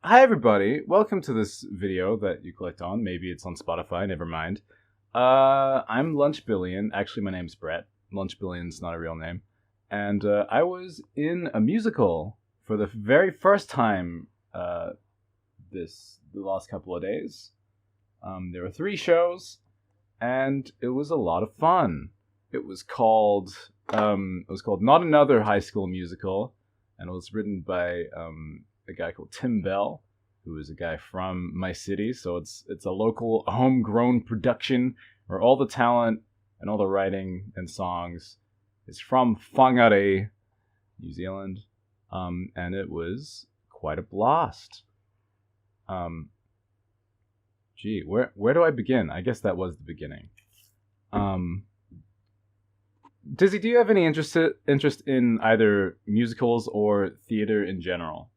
Hi everybody, welcome to this video that you clicked on. Maybe it's on Spotify, never mind. I'm Lunchbillion. Actually, my name's Brett. Lunchbillion's not a real name. And I was in a musical for the very first time the last couple of days. There were 3 shows, and it was a lot of fun. It was called Not Another High School Musical, and it was written by a guy called Tim Bell, who is a guy from my city. So it's a local, homegrown production where all the talent and all the writing and songs is from Whangarei, New Zealand, and it was quite a blast. Where do I begin? I guess that was the beginning. Dizzy, do you have any interest in either musicals or theater in general?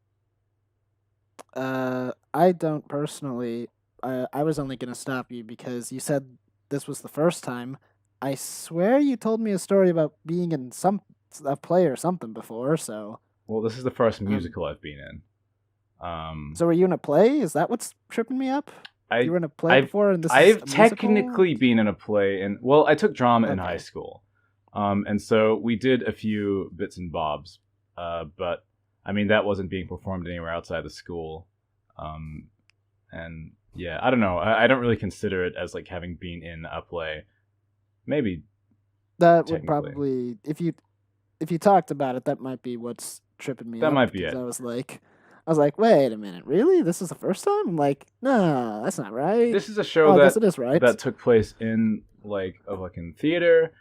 I don't personally. I was only going to stop you because you said this was the first time. I swear you told me a story about being in a play or something before. So, Well, this is the first um, musical I've been in. so were you in a play? Is that what's tripping me up? You I were in a play I've before, and this is I've a musical. technically been in a play, and well, I took drama in high Okay. school, and so we did a few bits and bobs, but I mean that wasn't being performed anywhere outside the school, um, and yeah, I don't know. I don't really consider it as like having been in a play. Maybe That would technically probably if you talked about it, that might be what's tripping me that up might be because it. I was like, wait a minute, really? This is the first time? I'm like, no, that's not right. This is a show Oh, I guess it is that right. took place in like a fucking theater.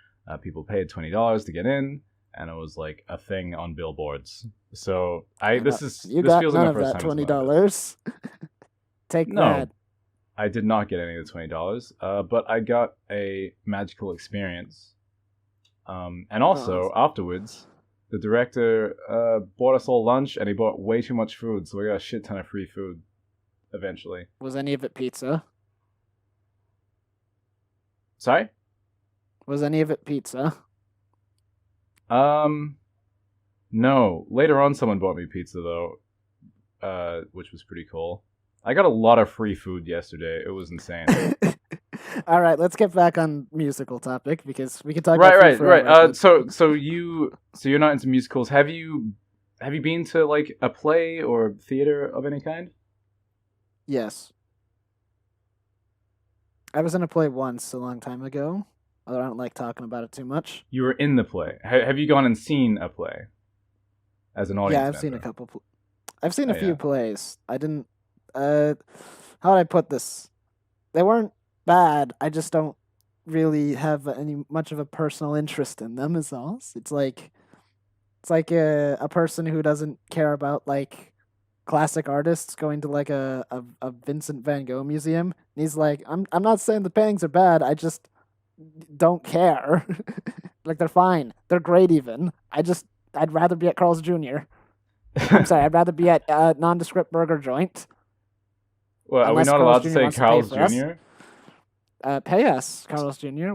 People paid $20 to get in, and it was like a thing on billboards. So I And you this got feels like none my of first that time in twenty something like this. dollars. Take that. No, I did not get any of the $20, but I got a magical experience. And Oh, also afterwards, the director bought us all lunch, and he bought way too much food, so we got a shit ton of free food eventually. was any of it pizza? Sorry. Was any of it pizza? Um, no. Later on, someone bought me pizza though, which was pretty cool. I got a lot of free food yesterday. It was insane. All right, let's get back on musical topic because we can talk about Right, food right, right. forever. But So you're not into musicals. Have you been to like a play or theater of any kind? yes, I was in a play once a long time ago. Although I don't like talking about it too much. You were in the play. Have you gone and seen a play as an Yeah, audience I've seen a member? couple. I've seen Oh a few yeah. plays. I didn't. Uh, how would I put this? They weren't bad. I just don't really have any much of a personal interest in them. Is all. It's like a person who doesn't care about like classic artists going to like a Vincent Van Gogh museum. And he's like, I'm not saying the paintings are bad. I just don't care. Like they're fine. They're great even. I'd rather be at Carl's Jr. I'm sorry. I'd rather be at a nondescript burger joint Well, are we unless not Carl's allowed to Jr. say wants to pay Carl's for us. Jr.? Pay us, Carlos Jr.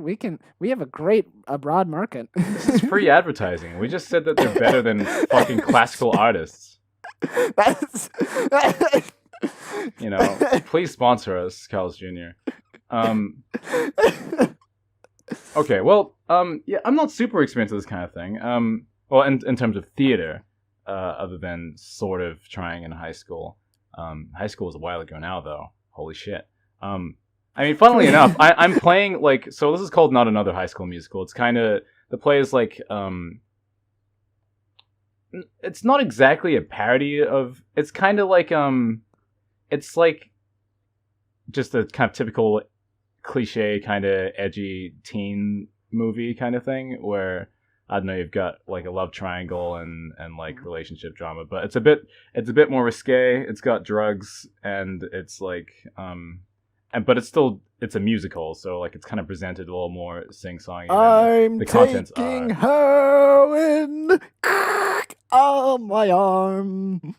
We have a great broad market. This is free advertising. We just said that they're better than fucking classical artists. That's You know, please sponsor us, Carl's Jr. Um, okay, well, yeah, I'm not super experienced with this kind of thing. Well, in terms of theater, other than sort of trying in high school. High school was a while ago now, though. Holy shit. I mean, funnily enough, I'm playing like so. This is called Not Another High School Musical. It's kind of the play is like it's not exactly a parody of. It's kind of like it's like just a kind of typical cliche kind of edgy teen movie kind of thing where I don't know you've got like a love triangle and like relationship drama, but it's a bit more risque. It's got drugs and it's like and but it's a musical, so like it's kind of presented a little more sing-songy than I'm the contents taking are. heroin on my arm.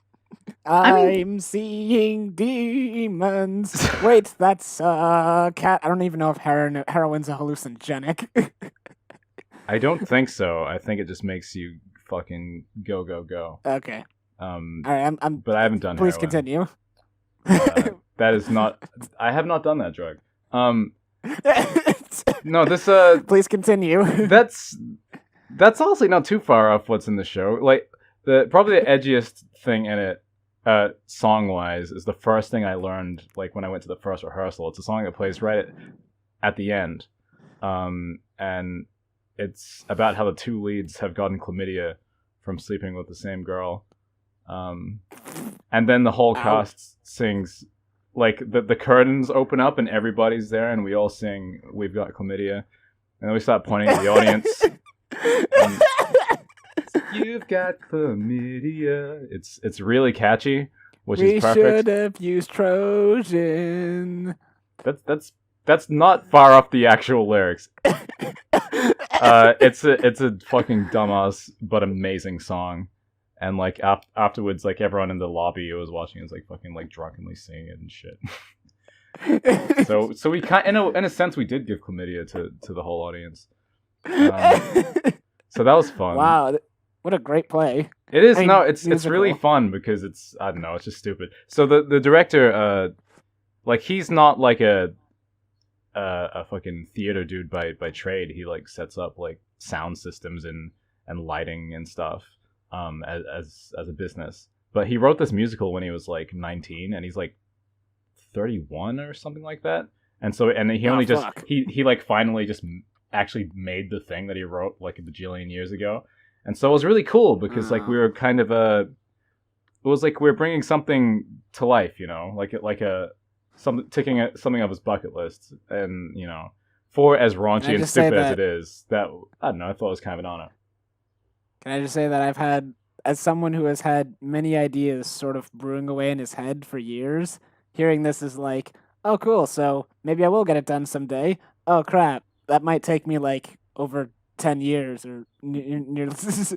I mean, I'm seeing demons. Wait, that's a cat. I don't even know if heroin's a hallucinogenic. I don't think so. I think it just makes you fucking go go go. Okay. Um, All right. I'm. but I haven't done Please heroin. continue. That is not. I have not done that drug. No, this Please continue. that's honestly not too far off what's in the show. Like probably the edgiest thing in it, song wise, is the first thing I learned. Like when I went to the first rehearsal, it's a song that plays right at the end, and it's about how the two leads have gotten chlamydia from sleeping with the same girl, and then the whole cast sings. Like the curtains open up and everybody's there, and we all sing "We've Got Chlamydia," and then we start pointing at the audience. You've got chlamydia. It's really catchy, which is perfect. We should have used Trojan. That's not far off the actual lyrics. It's a fucking dumbass but amazing song, and like afterwards, like everyone in the lobby who was watching is like fucking like drunkenly singing it and shit. So we in a sense we did give chlamydia to the whole audience. So that was fun. Wow, what a great play! It is. It's really fun because it's, I don't know, it's just stupid. So the director, like he's not like a fucking theater dude by trade. He like sets up like sound systems and lighting and stuff as a business. But he wrote this musical when he was like 19, and he's like 31 or something like that. And so he only he like finally just actually made the thing that he wrote like a bajillion years ago. And so it was really cool because like we were kind of it was like we were bringing something to life, you know, something off his bucket list, and you know, for as raunchy and stupid as it is, that I don't know, I thought it was kind of an honor. Can I just say that I've had, as someone who has had many ideas sort of brewing away in his head for years, hearing this is like, oh cool, so maybe I will get it done someday. Oh crap, that might take me like over 10 years or near.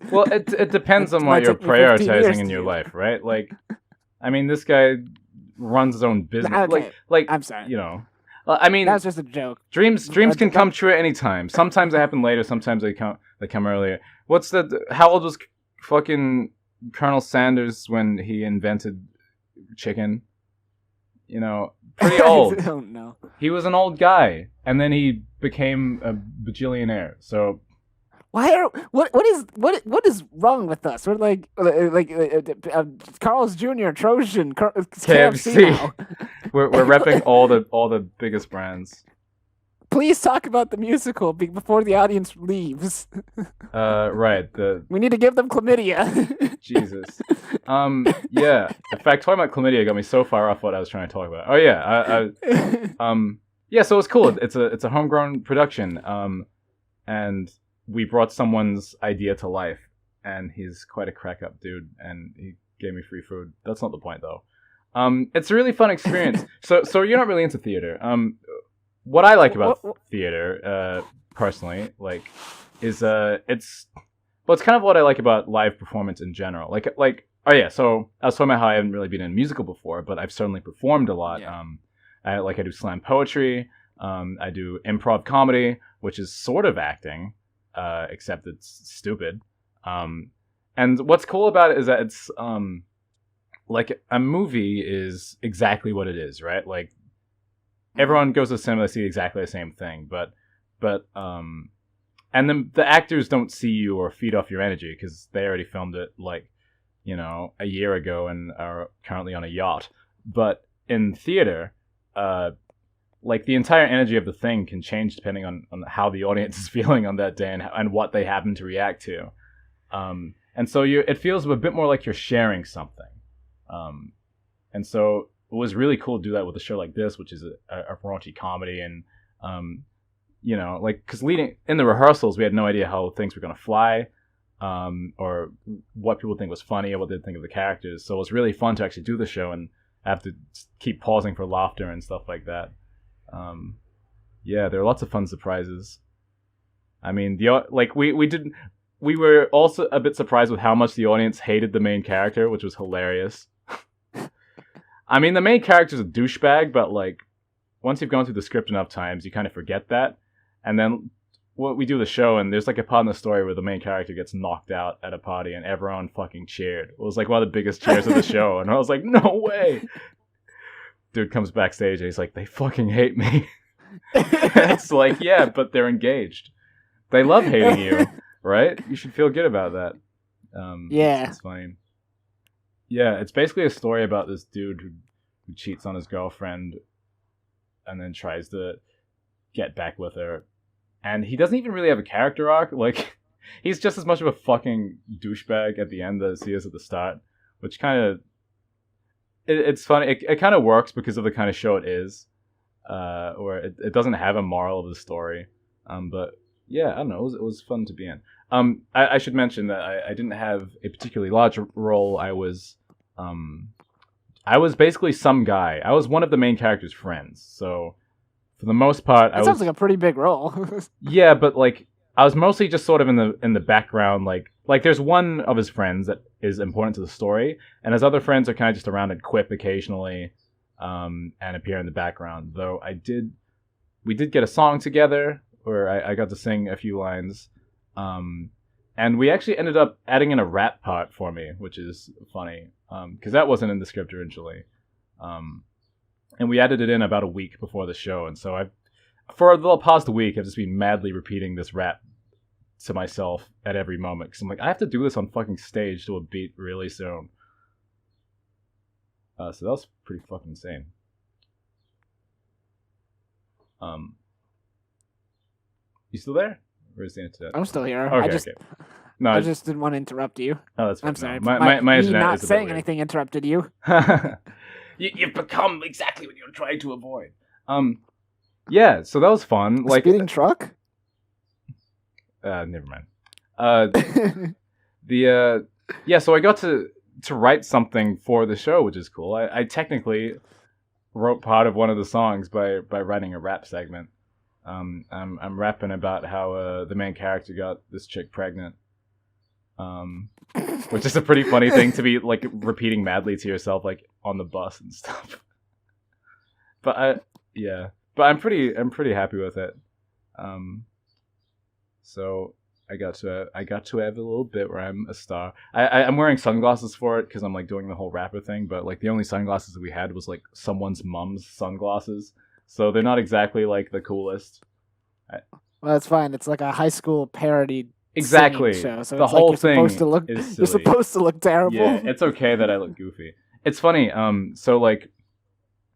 Well, it depends on what you're prioritizing in your life, right? Like, I mean, this guy runs his own business. Okay. Like I'm sorry. You know, I mean, that was just a joke. Dreams can come true at any time. Sometimes they happen later. Sometimes they come earlier. How old was fucking Colonel Sanders when he invented chicken? You know, pretty old. I don't know. He was an old guy, and then he became a bajillionaire. So what is wrong with us? We're like Carl's Jr., Trojan, KFC now. we're repping all the biggest brands. Please talk about the musical before the audience leaves. Right. We need to give them chlamydia. Jesus. Yeah. In fact, talking about chlamydia got me so far off what I was trying to talk about. Oh yeah. Yeah. So it's cool. It's a homegrown production. And we brought someone's idea to life, and he's quite a crack up dude, and he gave me free food. That's not the point though. It's a really fun experience. So you're not really into theater. What I like about theater, personally, like, is it's kind of what I like about live performance in general. Like oh yeah, so I was talking about how I haven't really been in a musical before, but I've certainly performed a lot. Yeah. I do slam poetry. I do improv comedy, which is sort of acting, except it's stupid. And what's cool about it is that it's like a movie is exactly what it is, right? Like, everyone goes to cinema to see exactly the same thing, but and then the actors don't see you or feed off your energy because they already filmed it like, you know, a year ago and are currently on a yacht. But in theater, like the entire energy of the thing can change depending on how the audience is feeling on that day and what they happen to react to. And so it feels a bit more like you're sharing something. And so it was really cool to do that with a show like this, which is a raunchy comedy. And, you know, like, because leading in the rehearsals, we had no idea how things were going to fly, or what people think was funny or what they think of the characters. So it was really fun to actually do the show and have to keep pausing for laughter and stuff like that. Yeah, there are lots of fun surprises. I mean, we were also a bit surprised with how much the audience hated the main character, which was hilarious. I mean, the main character's a douchebag, but like, once you've gone through the script enough times, you kind of forget that. And then we do the show, and there's like a part in the story where the main character gets knocked out at a party, and everyone fucking cheered. It was like one of the biggest cheers of the show, and I was like, no way. dude comes backstage and he's like, they fucking hate me. It's like, yeah, but they're engaged. They love hating you, right? You should feel good about that. Yeah. It's funny. Yeah, it's basically a story about this dude who cheats on his girlfriend and then tries to get back with her. And he doesn't even really have a character arc. Like, he's just as much of a fucking douchebag at the end as he is at the start, which kind of... It's funny. It kind of works because of the kind of show it is, where it doesn't have a moral of the story. But yeah, I don't know. It was fun to be in. I should mention that I didn't have a particularly large role. I was basically some guy. I was one of the main character's friends. So for the most part, That sounds like a pretty big role. yeah, but like I was mostly just sort of in the background. Like there's one of his friends that is important to the story, and his other friends are kind of just around and quip occasionally, and appear in the background. Though we did get a song together where I got to sing a few lines. And we actually ended up adding in a rap part for me, which is funny, because that wasn't in the script originally. And we added it in about a week before the show, and so for the past week, I've just been madly repeating this rap to myself at every moment, because I'm like, I have to do this on fucking stage to a beat really soon. So that was pretty fucking insane. You still there? Or is the internet? I'm still here. Okay, okay. No, I just didn't want to interrupt you. Oh, that's fine. I'm sorry. No, my internet not is a saying bit anything interrupted you. weird. You've become exactly what you're trying to avoid. Yeah, so that was fun. Like speeding truck. Never mind. Yeah, so I got to write something for the show, which is cool. I technically wrote part of one of the songs by writing a rap segment. I'm rapping about how the main character got this chick pregnant, which is a pretty funny thing to be like repeating madly to yourself, like on the bus and stuff. But I'm pretty happy with it. So I got to have a little bit where I'm a star. I'm wearing sunglasses for it because I'm like doing the whole rapper thing, but like the only sunglasses that we had was like someone's mom's sunglasses. So they're not exactly like the coolest. Well, it's fine. It's like a high school parody exactly show. So the it's whole like thing is you're supposed to look terrible. Yeah, it's okay that I look goofy. It's funny. So like,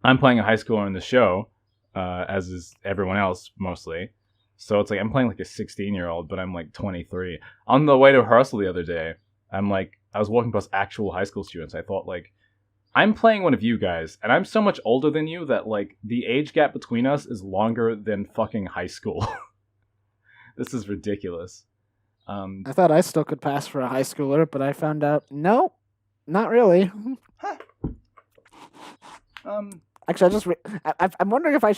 I'm playing a high schooler in the show, as is everyone else mostly. So it's like I'm playing like a 16-year-old, but I'm like 23. On the way to rehearsal the other day, I was walking past actual high school students. I thought like, I'm playing one of you guys, and I'm so much older than you that, like, the age gap between us is longer than fucking high school. This is ridiculous. I thought I still could pass for a high schooler, but I found out, no, not really. Huh. Actually, I'm wondering if I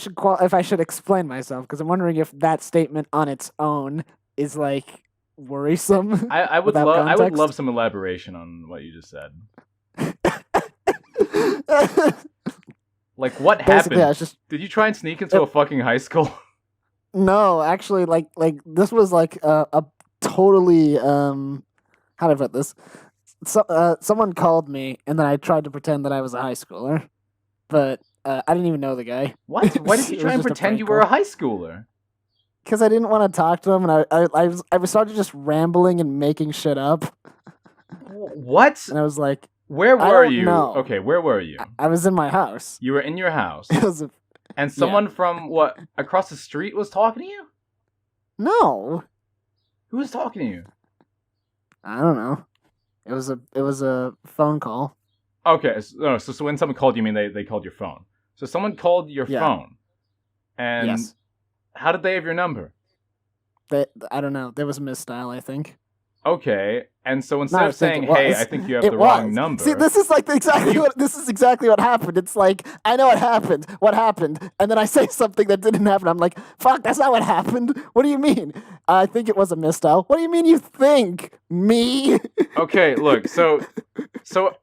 should explain myself, because I'm wondering if that statement on its own is, like, worrisome. I would love some elaboration on what you just said. Like, what happened? Did you try and sneak into a fucking high school? No, actually, like this was like a totally how do I put this? Someone called me, and then I tried to pretend that I was a high schooler, but I didn't even know the guy. What? Why did you try and pretend you were a high schooler? Because I didn't want to talk to him, and I started just rambling and making shit up. What? And I was like, where were you? Know. Okay, where were you? I was in my house. You were in your house. And someone from what, across the street was talking to you? No. Who was talking to you? I don't know. It was a phone call. Okay, so when someone called you, mean they called your phone. So someone called your phone. And yes. How did they have your number? I don't know. There was a misdial, I think. Okay, and so instead of saying, "Hey, I think you have the wrong number," see, this is like exactly what happened. It's like, I know what happened, and then I say something that didn't happen. I'm like, "Fuck, that's not what happened." What do you mean? I think it was a misdial. What do you mean? You think me? Okay, look, so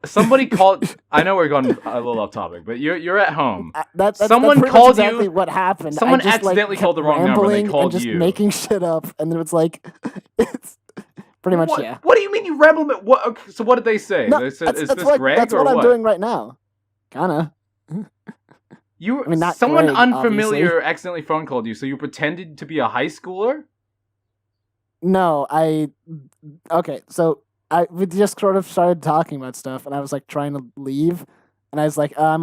somebody called. I know we're going a little off topic, but you're at home. Someone called exactly you. What happened? Someone accidentally called the wrong number. And they called and just you, making shit up, and then it's like, it's. Pretty much, yeah. What do you mean you rambled? What? So what did they say? No, they said, that's what Greg I'm doing right now. Kinda. You I mean, not someone great, unfamiliar obviously. accidentally phone called you, so you pretended to be a high schooler? No, okay, so we just sort of started talking about stuff, and I was like trying to leave, and I was like, I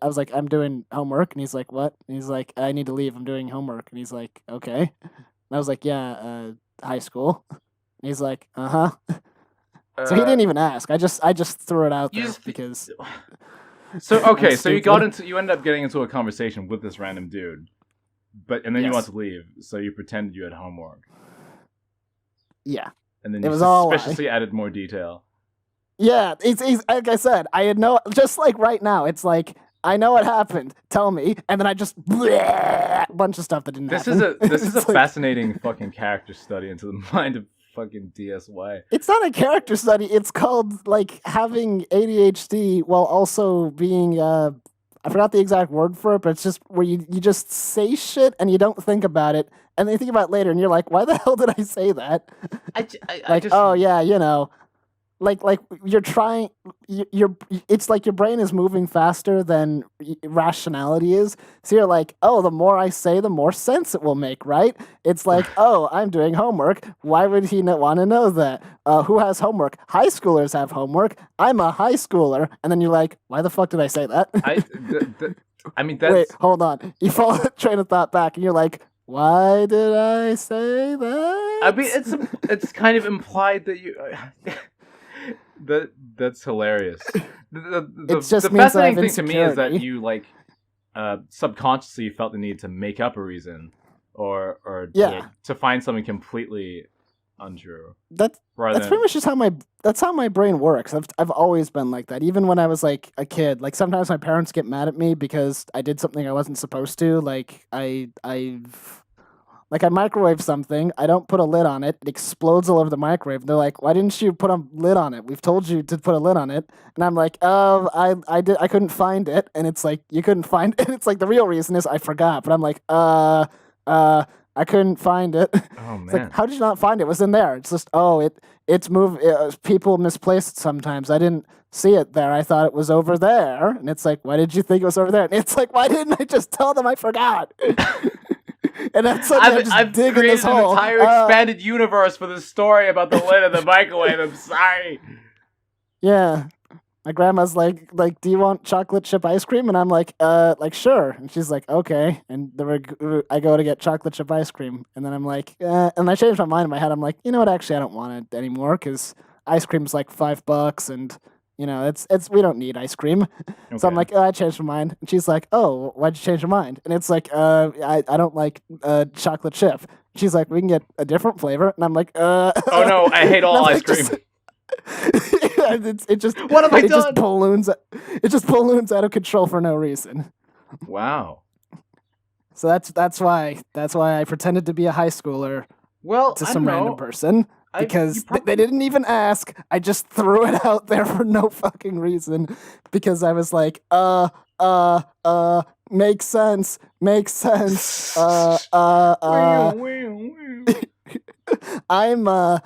was like, I'm doing homework, and he's like, what? And he's like, I need to leave, I'm doing homework, and he's like, okay, and I was like, yeah, high school, and he's like, uh huh. So he Uh, didn't even ask. I just threw it out you there just because so I'm okay, so stupid. you ended up getting into a conversation with this random dude, and then you want Yes. to leave, so you pretended you had homework, Yeah. and then It you was all a lie. suspiciously added more detail. Yeah, it's like I said, I had no, just like right now, it's like I know what happened. Tell me, and then I just a bunch of stuff that didn't happen. This is a It's like fascinating fucking character study into the mind of fucking DSY. it's not a character study. It's called like having ADHD while also being I forgot the exact word for it, but it's just where you just say shit and you don't think about it, and then you think about it later, and you're like, why the hell did I say that? I Like, just oh yeah, like you're trying you're it's like your brain is moving faster than rationality is, so you're like, oh, the more I say, the more sense it will make, right? It's like, oh, I'm doing homework, why would he not want to know that? Who has homework? High schoolers have homework, I'm a high schooler. And then you're like, why the fuck did I say that? I mean Wait, that's hold on, you follow the train of thought back and you're like, why did I say that? I mean it's kind of implied that you that's hilarious. It just The means that I fascinating have thing to me is that insecurity. you like subconsciously felt the need to make up a reason or Yeah. to find something completely untrue That's rather that's pretty than much just how my brain works. I've always been like that. Even when I was like a kid, like sometimes my parents get mad at me because I did something I wasn't supposed to. Like I microwave something, I don't put a lid on it, it explodes all over the microwave. They're like, "Why didn't you put a lid on it? We've told you to put a lid on it." And I'm like, I couldn't find it." And it's like, "You couldn't find it?" It's like the real reason is I forgot. But I'm like, uh I couldn't find it. oh It's like, man. how did you not find it? It was in there. It's just, oh, it's moved. People misplace it sometimes. I didn't see it there. I thought it was over there. And it's like, why did you think it was over there? And it's like, why didn't I just tell them I forgot? And then suddenly I'm just I've digging this created an hole. entire expanded universe for this story about the lid of the microwave. I'm sorry. Yeah. My grandma's like, do you want chocolate chip ice cream? And I'm like sure. And she's like, okay. And I go to get chocolate chip ice cream, and then I'm like, and I changed my mind in my head. I'm like, you know what? Actually, I don't want it anymore because ice cream's like $5, and it's we don't need ice cream. So I'm Okay. like, I changed my mind. And she's like, oh, why'd you change your mind? And it's like, I don't like chocolate chip. She's like, we can get a different flavor. And I'm like, Oh no, I hate and all I'm ice like, cream. it just What have I it just done? balloons it just balloons out of control for no reason. Wow. So that's why I pretended to be a high schooler Well, to I some don't random know. person You because they probably didn't even ask. I just threw it out there for no fucking reason because I was like, makes sense, makes sense. I'm a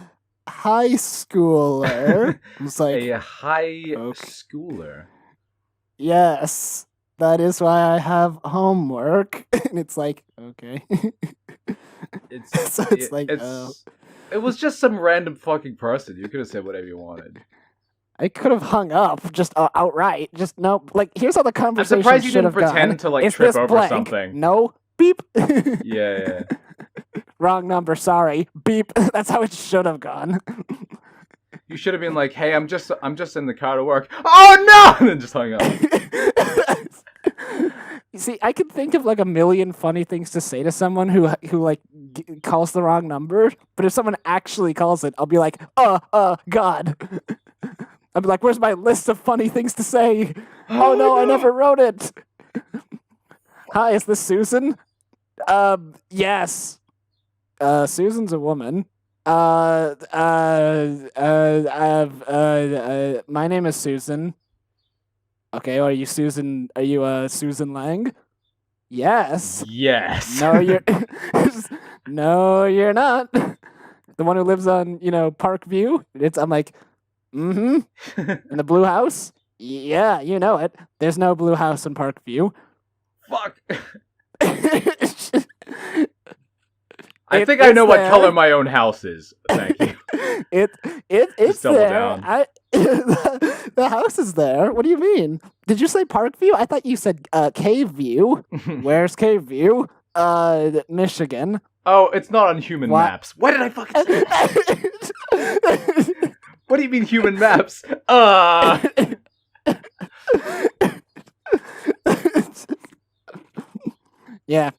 high schooler. I was like, a high okay. schooler. Yes, that is why I have homework. And it's like, okay. So it's like, It was just some random fucking person. You could have said whatever you wanted. I could have hung up just outright. Just no. Like, here's how the I'm conversation surprised you should didn't have gone. pretend to like Is trip this over blank? something. No. Beep. Yeah. Wrong number. Sorry. Beep. That's how it should have gone. You should have been like, "Hey, I'm just in the car to work." Oh no! And then just hung up. You see, I can think of like a million funny things to say to someone who like calls the wrong number. But if someone actually calls it, I'll be like, God. I'll be like, where's my list of funny things to say? Oh no, I never wrote it. Hi, is this Susan? Yes. Susan's a woman. My name is Susan. Okay, are you Susan? Are you Susan Lang? Yes. Yes. No, you're. No, you're not. The one who lives on, Parkview. I'm like, mm-hmm. In the blue house. Yeah, you know it. There's no blue house in Parkview. Fuck. It- I think I know it's what there. color my own house is. Thank you. It's double there. down. The house is there. What do you mean? Did you say Park View? I thought you said Cave View. Where's Cave View? Michigan. Oh, it's not on human What? maps. What did I fucking say? What do you mean human maps? Yeah.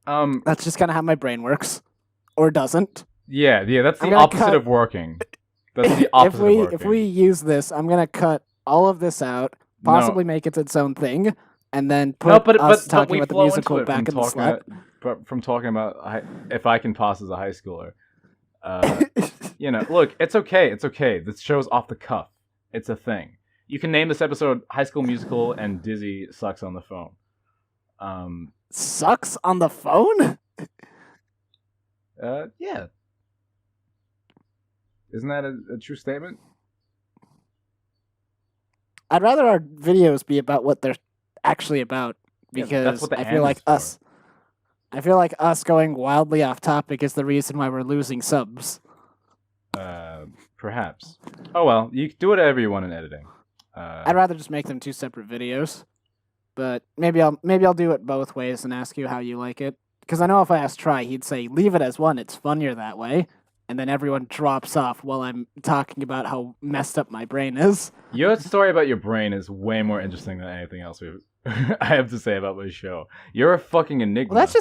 That's just kind of how my brain works, or doesn't. Yeah, that's the I'm gonna opposite cut- of working. That's the opposite of working. If we use this, I'm gonna cut all of this out, possibly make it its own thing, and then put us talking about the musical back in the slot. But from talking about if I can pass as a high schooler, look, it's okay. It's okay. This show's off the cuff. It's a thing. You can name this episode High School Musical and Dizzy Sucks on the Phone. Sucks on the phone? Yeah. Isn't that a true statement? I'd rather our videos be about what they're actually about, because that's what the I feel like us. I feel like us going wildly off topic is the reason why we're losing subs. Perhaps. Oh well, you can do whatever you want in editing. I'd rather just make them two separate videos, but maybe I'll do it both ways and ask you how you like it. Because I know if I asked Try, he'd say leave it as one. It's funnier that way. And then everyone drops off while I'm talking about how messed up my brain is. Your story about your brain is way more interesting than anything else I have to say about my show. You're a fucking enigma. Well, that's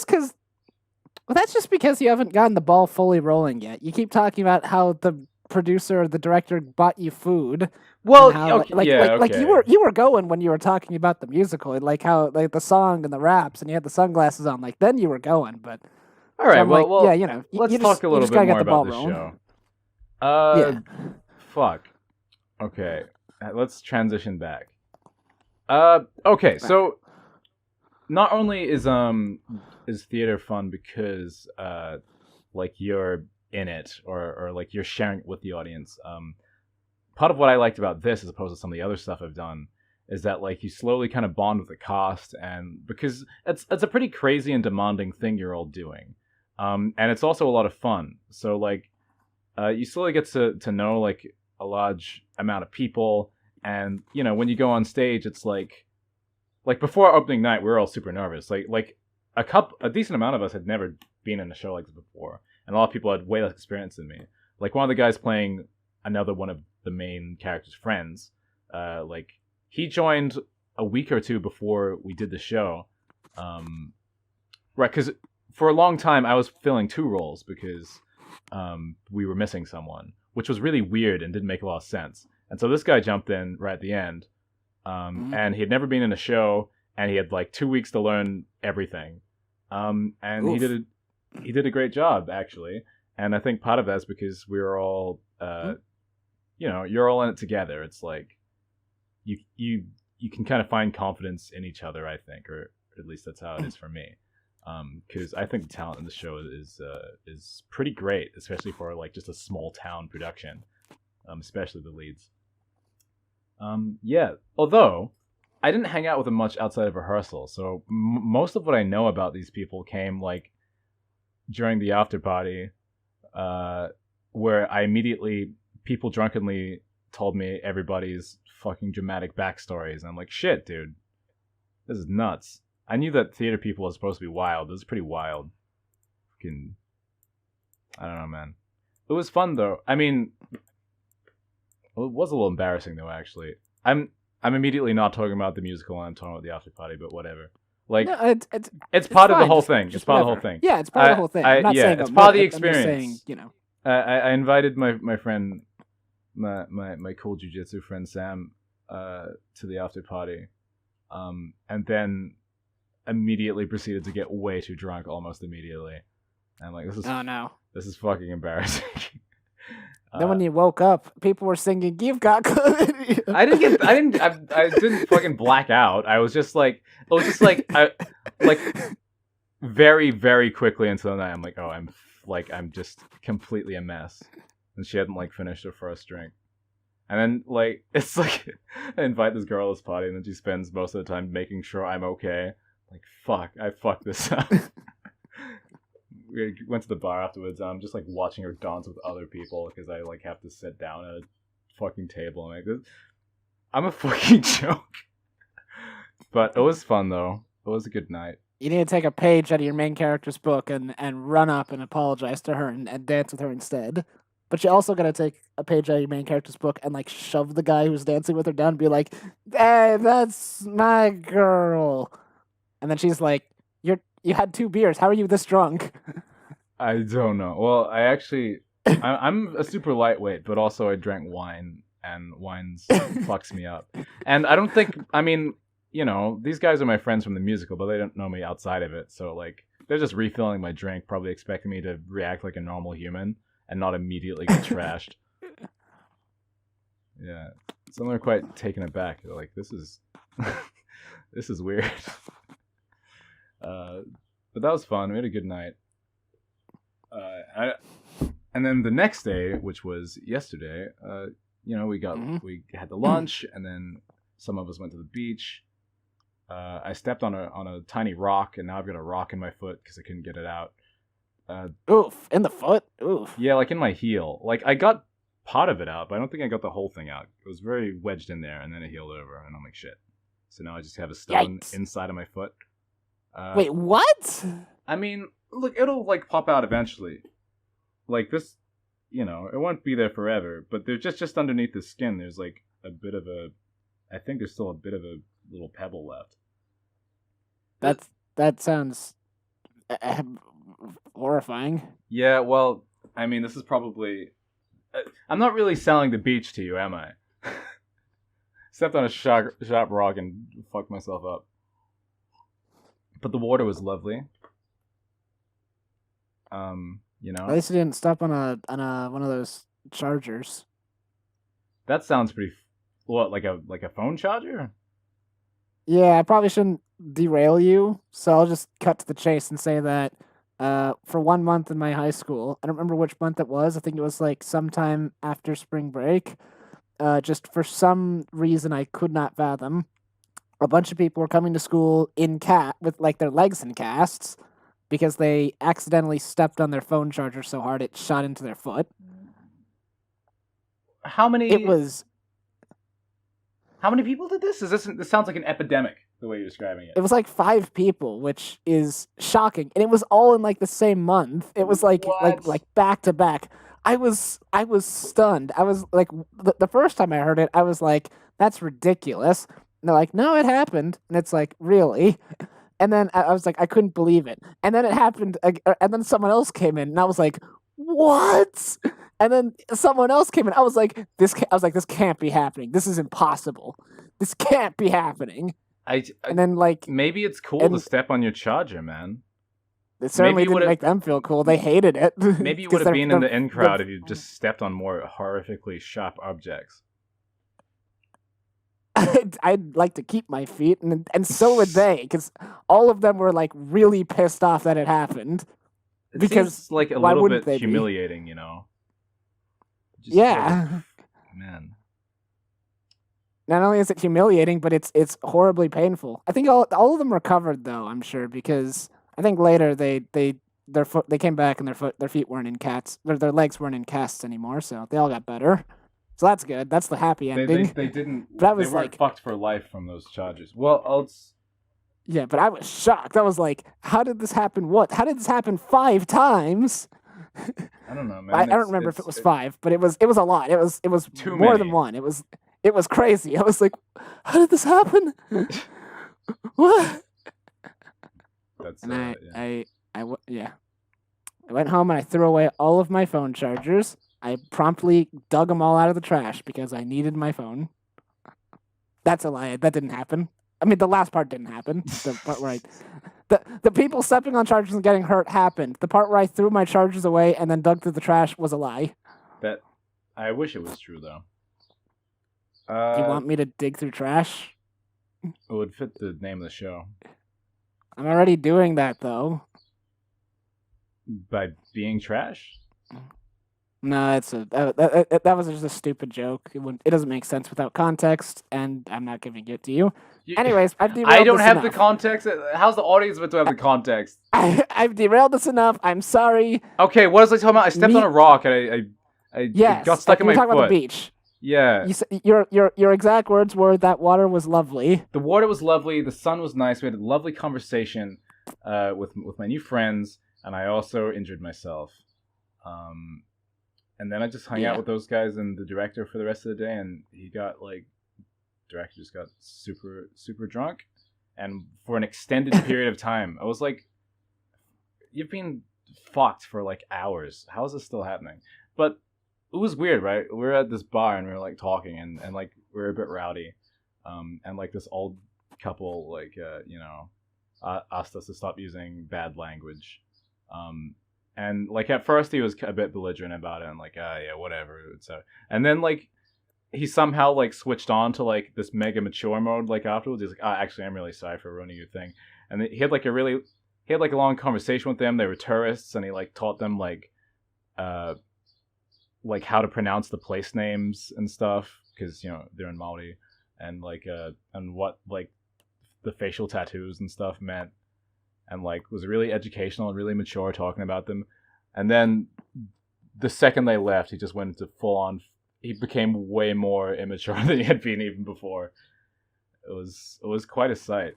just because you haven't gotten the ball fully rolling yet. You keep talking about how the producer or the director bought you food. Well, how, okay, like you were going when you were talking about the musical, and like how like the song and the raps, and you had the sunglasses on. Like then you were going, but. All right, So well, yeah, let's talk a little bit more about this show. Fuck. Okay, let's transition back. Okay, so not only is theater fun because like you're in it or like you're sharing it with the audience. Part of what I liked about this, as opposed to some of the other stuff I've done, is that like you slowly kind of bond with the cast, and because it's a pretty crazy and demanding thing you're all doing. And it's also a lot of fun. So like, you slowly get to know like a large amount of people, and when you go on stage, it's like before opening night, we were all super nervous. Like a decent amount of us had never been in a show like this before, and a lot of people had way less experience than me. Like one of the guys playing another one of the main character's friends, like he joined a week or two before we did the show, right? Because for a long time, I was filling two roles because we were missing someone, which was really weird and didn't make a lot of sense. And so this guy jumped in right at the end, and he had never been in a show, and he had like 2 weeks to learn everything. And Oof. he did a great job, actually. And I think part of that's because we were all, you're all in it together. It's like you can kind of find confidence in each other, I think, or at least that's how it is for me. Because I think the talent in the show is pretty great, especially for like just a small town production, especially the leads. Yeah. Although I didn't hang out with them much outside of rehearsal, so most of what I know about these people came like during the after party, where people drunkenly told me everybody's fucking dramatic backstories, and I'm like, shit, dude, this is nuts. I knew that theater people are supposed to be wild. This is pretty wild. Fucking, I don't know, man. It was fun though. I mean, well, it was a little embarrassing though. Actually, I'm immediately not talking about the musical, and I'm talking about the after party. But whatever. Like, no, it's part of the fine, whole just- thing. just It's part of the whatever. whole thing. Yeah, it's part of the whole thing. I'm not saying it's omit part of the it, I'm just experience. saying, I invited my friend, my cool jujitsu friend Sam, to the after party, and then immediately proceeded to get way too drunk almost immediately. And I'm like, oh no. This is fucking embarrassing. Then when you woke up, people were singing "You've Got Chlamydia." I didn't fucking black out. I was just like, very, very quickly into the night. I'm like, oh, I'm just completely a mess. And she hadn't like finished her first drink. And then like, it's like, I invite this girl to this party, and then she spends most of the time making sure I'm okay. Like, fuck, I fucked this up. We went to the bar afterwards. And I'm just like watching her dance with other people because I like have to sit down at a fucking table and like this. I'm a fucking joke. But it was fun though. It was a good night. You need to take a page out of your main character's book and run up and apologize to her and dance with her instead. But you also gotta take a page out of your main character's book and like shove the guy who's dancing with her down and be like, "Hey, that's my girl." And then she's like, You had 2 beers. How are you this drunk?" I don't know. Well, I'm a super lightweight, but also I drank wine, and wines fucks me up. And I don't think, I mean, you know, these guys are my friends from the musical, but they don't know me outside of it. So, like, they're just refilling my drink, probably expecting me to react like a normal human and not immediately get trashed. Yeah. Some are quite taken aback. They're like, this is weird. But that was fun. We had a good night. And then the next day, which was yesterday, you know, we had the lunch, and then some of us went to the beach. I stepped on a tiny rock, and now I've got a rock in my foot because I couldn't get it out. Oof, in the foot? Oof. Yeah, like in my heel. Like I got part of it out, but I don't think I got the whole thing out. It was very wedged in there, and then it healed over, and I'm like, shit. So now I just have a stone inside of my foot. Wait, what? I mean, look, it'll like pop out eventually. Like this, you know, it won't be there forever. But there's just underneath the skin, there's like a bit of a. I think there's still a bit of a little pebble left. That sounds horrifying. Yeah, well, I mean, this is probably. I'm not really selling the beach to you, am I? Stepped on a sharp rock and fucked myself up. But the water was lovely. You know. At least you didn't step on a one of those chargers. That sounds pretty. What, like a phone charger? Yeah, I probably shouldn't derail you, so I'll just cut to the chase and say that for 1 month in my high school, I don't remember which month it was. I think it was like sometime after spring break. Just for some reason I could not fathom, a bunch of people were coming to school with like their legs in casts because they accidentally stepped on their phone charger so hard it shot into their foot. How many people did this? This sounds like an epidemic, the way you're describing it. It was like 5 people, which is shocking. And it was all in like the same month. It was like back to back. I was stunned. I was like, the first time I heard it, I was like, that's ridiculous. And they're like, no, it happened. And it's like, really? And then I was like, I couldn't believe it. And then it happened, and then someone else came in, and I was like, what? And then someone else came in. I was like, this can't be happening. This is impossible. This can't be happening. And then like maybe it's cool to step on your charger, man. It certainly didn't make them feel cool. They hated it. Maybe you would have been in the in crowd if you just stepped on more horrifically sharp objects. I'd like to keep my feet, and so would they, because all of them were like really pissed off that it happened. Because seems like a little bit humiliating, you know. Just yeah, man. Not only is it humiliating, but it's horribly painful. I think all of them recovered though. I'm sure, because I think later they came back and their feet weren't in casts. Their legs weren't in casts anymore, so they all got better. So that's good. That's the happy ending. They didn't. But they weren't fucked for life from those charges. Well, yeah, but I was shocked. I was like, how did this happen? How did this happen 5 times? I don't know, man. I don't remember if it was 5, but it was a lot. It was too more many. than one. It was crazy. I was like, how did this happen? What? That's and yeah. I went home and I threw away all of my phone chargers. I promptly dug them all out of the trash because I needed my phone. That's a lie. That didn't happen. I mean, the last part didn't happen. The part where the people stepping on chargers and getting hurt happened. The part where I threw my chargers away and then dug through the trash was a lie. That I wish it was true though. Do you want me to dig through trash? It would fit the name of the show. I'm already doing that though. By being trash? No, that was just a stupid joke. It doesn't make sense without context, and I'm not giving it to you. Anyways, I've derailed I don't this have enough. the context. How's the audience meant to have the context? I've derailed this enough. I'm sorry. Okay, what was I talking about? I stepped on a rock and I Yes, got stuck in my you were talking foot. about the beach. Yeah. Your exact words were that water was lovely. The water was lovely. The sun was nice. We had a lovely conversation with my new friends, and I also injured myself. And then I just hung out with those guys and the director for the rest of the day, and director just got super, super drunk, and for an extended period of time. I was like, you've been fucked for like hours. How is this still happening? But it was weird, right? We were at this bar and we were like talking and like we were a bit rowdy. And like this old couple like asked us to stop using bad language. And like at first he was a bit belligerent about it and like yeah, whatever. So and then like he somehow like switched on to like this mega mature mode like afterwards. He's like, actually I'm really sorry for ruining your thing. And he had like a long conversation with them. They were tourists and he like taught them like how to pronounce the place names and stuff because they're in Maori, and like and what like the facial tattoos and stuff meant, and like was really educational and really mature talking about them. And then the second they left, he just went into full on. He became way more immature than he had been even before. It was quite a sight.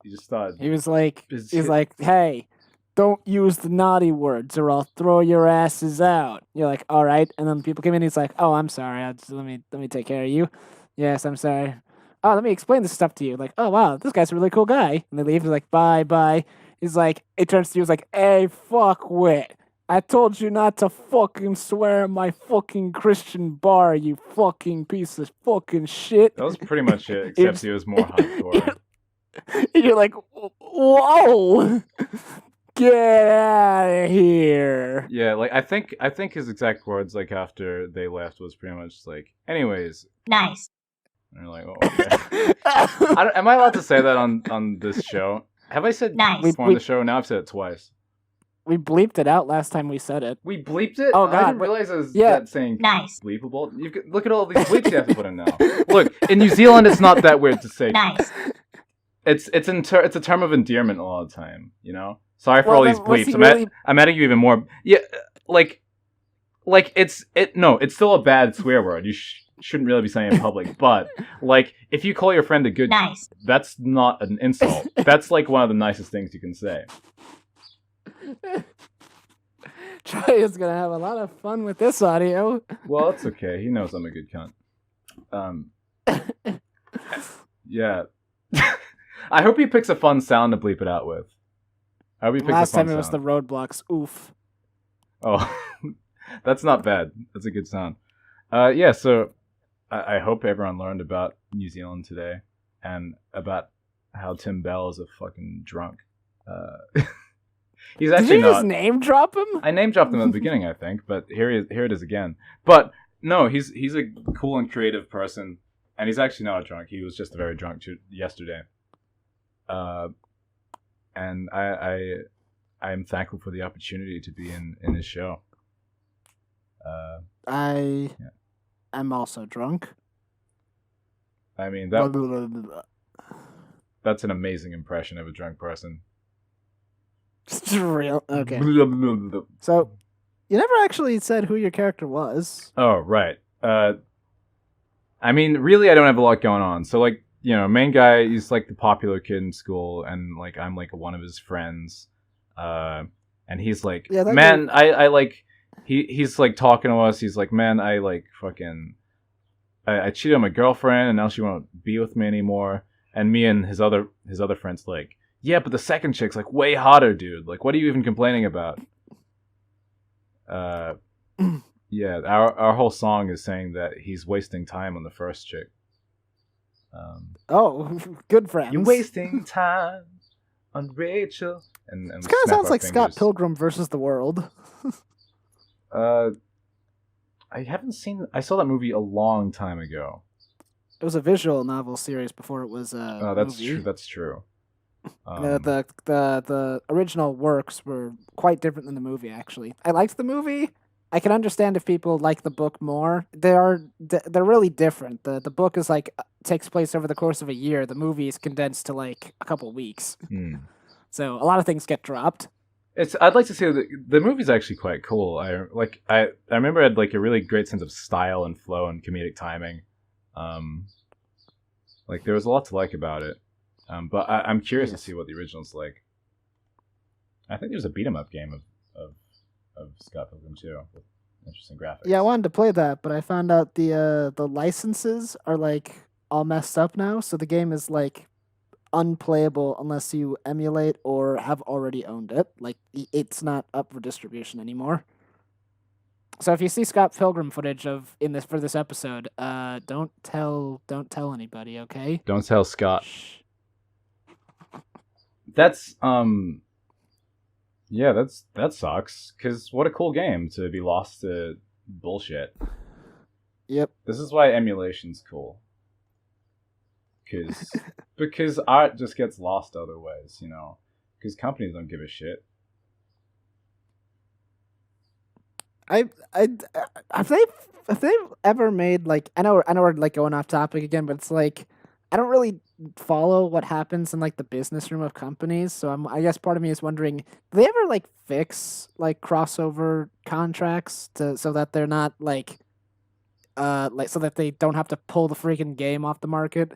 He just thought he's like, hey, don't use the naughty words or I'll throw your asses out. You're like, all right. And then people come in. He's like, oh, I'm sorry. Let me take care of you. Yes, I'm sorry. Oh, let me explain this stuff to you. Like, oh wow, this guy's a really cool guy. And they leave. He's like, bye. He's like, it turns to you. He's like, hey, fuck wit. I told you not to fucking swear at my fucking Christian bar, you fucking piece of fucking shit. That was pretty much it, except he was more hardcore. And you're like, whoa. Get out of here. Yeah, like I think his exact words like after they left was pretty much like, anyways. Nice. And you're like, oh, okay. Am I allowed to say that on this show? Have I said nice before on the show? Now I've said it twice. We bleeped it out last time we said it. We bleeped it? Oh, God. I didn't realize it was that saying nice bleepable. Look at all these bleeps you have to put in now. Look, in New Zealand it's not that weird to say. Nice. It's a term of endearment a lot of the time, Sorry for all these bleeps. I'm adding you even more. Yeah, like it's still a bad swear word. You shouldn't really be saying it in public. But like, if you call your friend a good, nice, that's not an insult. That's like one of the nicest things you can say. Troy is gonna have a lot of fun with this audio. Well, it's okay. He knows I'm a good cunt. Yeah. I hope he picks a fun sound to bleep it out with. I hope he picks Last a fun time it was sound. the roadblocks. Oof. Oh, that's not bad. That's a good sound. Yeah, so I hope everyone learned about New Zealand today and about how Tim Bell is a fucking drunk. He's actually Did you not. just name drop him? I name dropped him at the beginning, I think, but here it is again. But no, he's a cool and creative person, and he's actually not a drunk. He was just very drunk yesterday. And I'm thankful for the opportunity to be in his show. I'm also drunk. I mean that's an amazing impression of a drunk person. It's real. Okay. So, you never actually said who your character was. Oh, right. I mean, really, I don't have a lot going on. So, like, main guy, he's like the popular kid in school, and like I'm like one of his friends. And he's like, man, I like. He's like talking to us. He's like, man, I like fucking. I cheated on my girlfriend, and now she won't be with me anymore. And me and his other friends like, yeah, but the second chick's like way hotter, dude. Like, what are you even complaining about? Yeah, our whole song is saying that he's wasting time on the first chick. Oh, good friends. You're wasting time on Rachel. And this kind of sounds like Scott Pilgrim versus the World. I haven't seen. I saw that movie a long time ago. It was a visual novel series before it was a that's movie. true. That's true. The original works were quite different than the movie. Actually, I liked the movie, I can understand if people like the book more. They're really different. The book is like takes place over the course of a year. The movie is condensed to like a couple weeks. Hmm. So a lot of things get dropped. I'd like to say the movie's actually quite cool. I remember it had like a really great sense of style and flow and comedic timing. Um, like there was a lot to like about it. But I'm curious to see what the original's like. I think there's a beat 'em up game of Scott Pilgrim too, with interesting graphics. Yeah, I wanted to play that, but I found out the licenses are like all messed up now, so the game is like unplayable unless you emulate or have already owned it. Like it's not up for distribution anymore. So if you see Scott Pilgrim footage of in this for this episode, don't tell anybody, okay? Don't tell Scott. Shh. That's yeah, that sucks. Cause what a cool game to be lost to bullshit. Yep. This is why emulation's cool. Because art just gets lost other ways, you know. Because companies don't give a shit. I have they ever made like I know we're like going off topic again, but it's like I don't really follow what happens in like the business room of companies. So I guess part of me is wondering, do they ever like fix like crossover contracts to so that they're not like so that they don't have to pull the freaking game off the market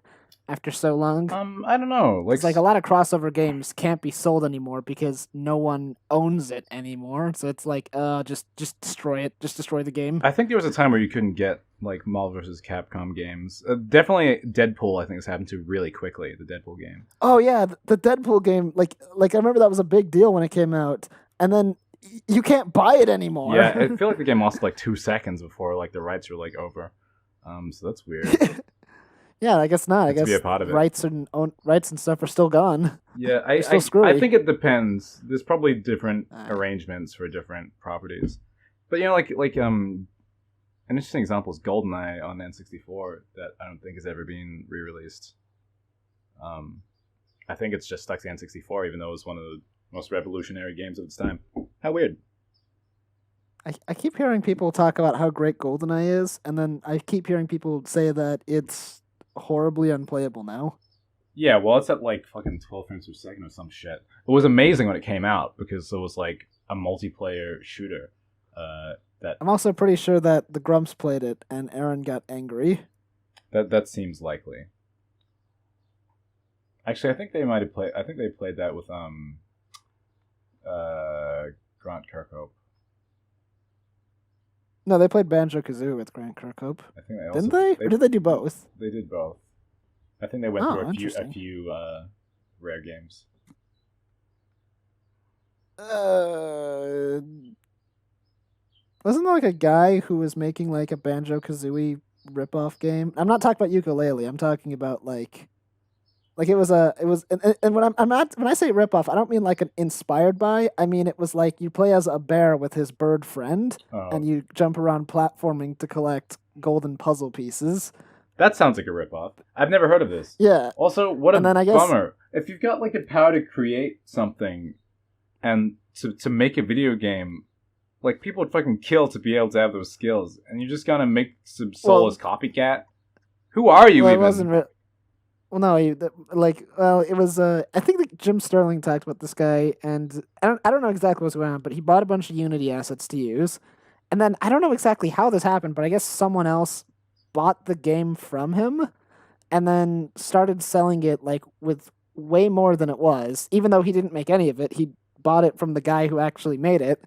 after so long? I don't know. It's like a lot of crossover games can't be sold anymore because no one owns it anymore. So it's like, just destroy it. Just destroy the game. I think there was a time where you couldn't get like Marvel vs. Capcom games. Definitely Deadpool. I think has happened to really quickly. The Deadpool game. Oh yeah, the Deadpool game. Like I remember that was a big deal when it came out, and then you can't buy it anymore. Yeah, I feel like the game lasted like 2 seconds before like the rights were like over. So that's weird. Yeah, I guess not. I guess be a part of it. rights and stuff are still gone. Yeah, I think it depends. There's probably different arrangements for different properties, but you know, like an interesting example is GoldenEye on N64 that I don't think has ever been re-released. I think it's just stuck to N64, even though it was one of the most revolutionary games of its time. How weird. I keep hearing people talk about how great GoldenEye is, and then I keep hearing people say that it's horribly unplayable now. Yeah, well, it's at like fucking 12 frames per second or some shit. It was amazing when it came out because it was like a multiplayer shooter. I'm also pretty sure that the Grumps played it and Aaron got angry. That seems likely. Actually, I think they might have played. I think they played that with Grant Kirkhope. No, they played Banjo-Kazooie with Grant Kirkhope. I think they didn't they? Or did they do both? They did both. I think they went through a few rare games. Wasn't there like a guy who was making like a Banjo-Kazooie ripoff game? I'm not talking about Ukulele. I'm talking about like it was and when when I say ripoff, I don't mean like an inspired by. I mean it was like you play as a bear with his bird friend, and you jump around platforming to collect golden puzzle pieces. That sounds like a ripoff. I've never heard of this. Yeah. Also, what a bummer. If you've got like the power to create something and to make a video game, like people would fucking kill to be able to have those skills, and you're just gonna make some soulless copycat. Who are you even? It wasn't. Well, no, it was. I think that Jim Sterling talked about this guy, and I don't know exactly what's going on, but he bought a bunch of Unity assets to use, and then I don't know exactly how this happened, but I guess someone else bought the game from him, and then started selling it like with way more than it was, even though he didn't make any of it. He bought it from the guy who actually made it.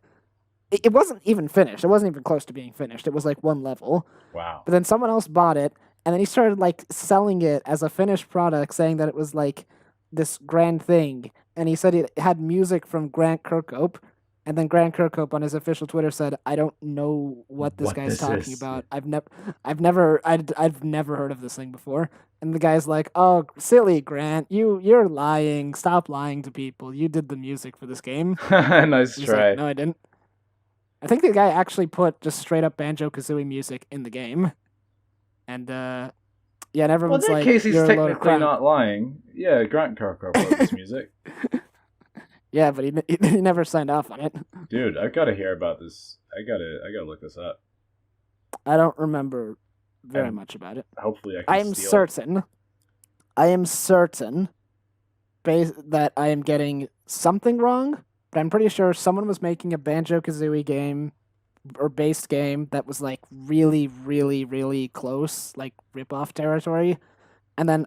It wasn't even finished. It wasn't even close to being finished. It was like one level. Wow. But then someone else bought it. And then he started like selling it as a finished product, saying that it was like this grand thing. And he said it had music from Grant Kirkhope. And then Grant Kirkhope on his official Twitter said, "I don't know what this guy's talking about. I've never heard of this thing before." And the guy's like, "Oh, silly Grant, you're lying. Stop lying to people. You did the music for this game." Nice try. Like, no, I didn't. I think the guy actually put just straight up Banjo-Kazooie music in the game. And, and everyone's like, in that case, he's technically not lying. Yeah, Grant Kirkhope wrote this music. Yeah, but he never signed off on it. Dude, I gotta hear about this. I gotta look this up. I don't remember very And much about it. hopefully I can steal it. I am certain that I am getting something wrong, but I'm pretty sure someone was making a Banjo-Kazooie game or based game that was like really, really, really close, like rip-off territory. And then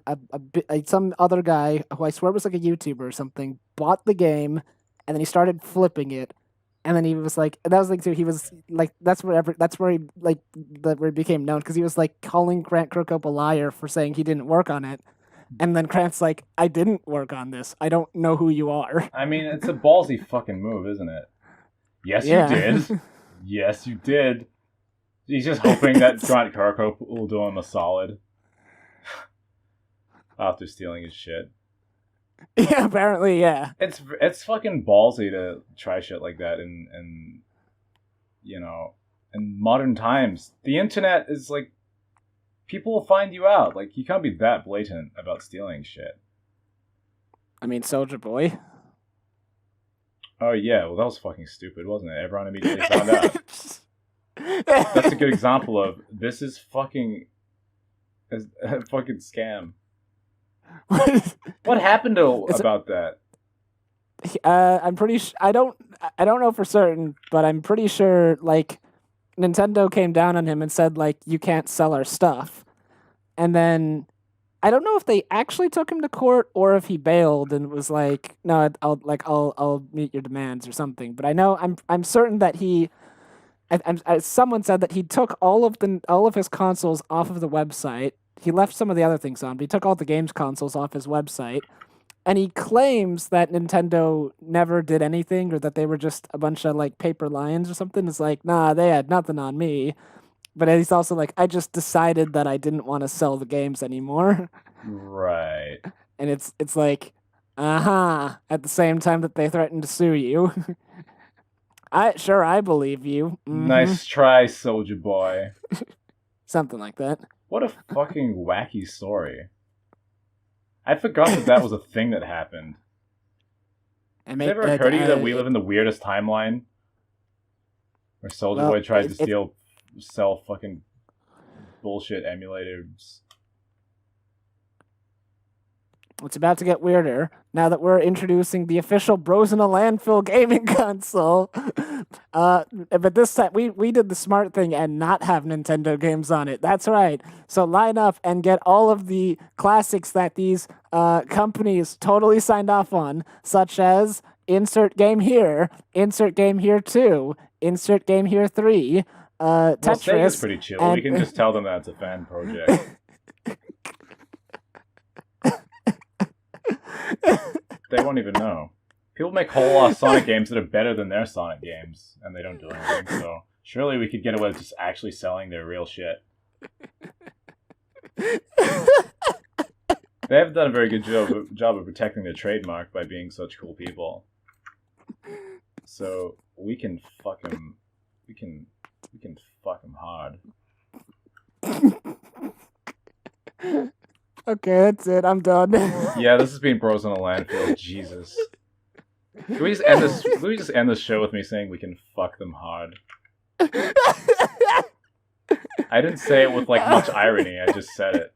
some other guy who I swear was like a YouTuber or something bought the game, and then he started flipping it, and then he was like, and that was like too. He was like, that's where he like where he became known because he was like calling Grant Kirkhope a liar for saying he didn't work on it, and then Grant's like, I didn't work on this. I don't know who you are. I mean, it's a ballsy fucking move, isn't it? Yes, Yeah. you did. Yes, you did. He's just hoping that Grant Kirkhope will do him a solid after stealing his shit. Yeah, apparently, yeah. It's fucking ballsy to try shit like that in you know, in modern times. The internet is like, people will find you out. Like, you can't be that blatant about stealing shit. I mean, Soulja Boy. Oh yeah, well that was fucking stupid, wasn't it? Everyone immediately found out. That's a good example of this is fucking a fucking scam. What happened about that? I'm pretty I don't know for certain, but I'm pretty sure like Nintendo came down on him and said like you can't sell our stuff. And then I don't know if they actually took him to court or if he bailed and was like, no, I'll meet your demands or something. But I know I'm certain that someone said that he took all of his consoles off of the website. He left some of the other things on, but he took all the games consoles off his website. And he claims that Nintendo never did anything or that they were just a bunch of like paper lions or something. It's like, nah, they had nothing on me. But he's also like, I just decided that I didn't want to sell the games anymore. Right. And it's like, at the same time that they threatened to sue you. I believe you. Mm-hmm. Nice try, Soulja Boy. Something like that. What a fucking wacky story. I forgot that was a thing that happened. Has it ever occurred to you that we live in the weirdest timeline? Where Soulja Boy tries to sell fucking bullshit emulators. It's about to get weirder now that we're introducing the official Bros in a Landfill gaming console. But this time we did the smart thing and not have Nintendo games on it. That's right. So line up and get all of the classics that these companies totally signed off on, such as insert game here, insert game here 2, insert game here 3, Tetris. Well, Sega's pretty chill. We can just tell them that it's a fan project. They won't even know. People make whole Sonic games that are better than their Sonic games, and they don't do anything, so surely we could get away with just actually selling their real shit. They haven't done a very good job of protecting their trademark by being such cool people. So we can fuck them. We can fuck them hard. Okay, that's it. I'm done. Yeah, this has been Bros in a Landfill. Jesus. Can we just end this? Can we just end this show with me saying we can fuck them hard? I didn't say it with like much irony. I just said it.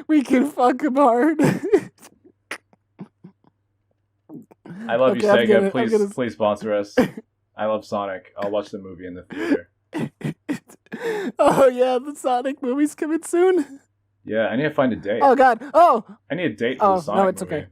We can fuck them hard. I love you, Sega. Please sponsor us. I love Sonic. I'll watch the movie in the theater. Oh yeah, the Sonic movie's coming soon. Yeah, I need to find a date. Oh god. Oh. I need a date for the Sonic movie. Okay.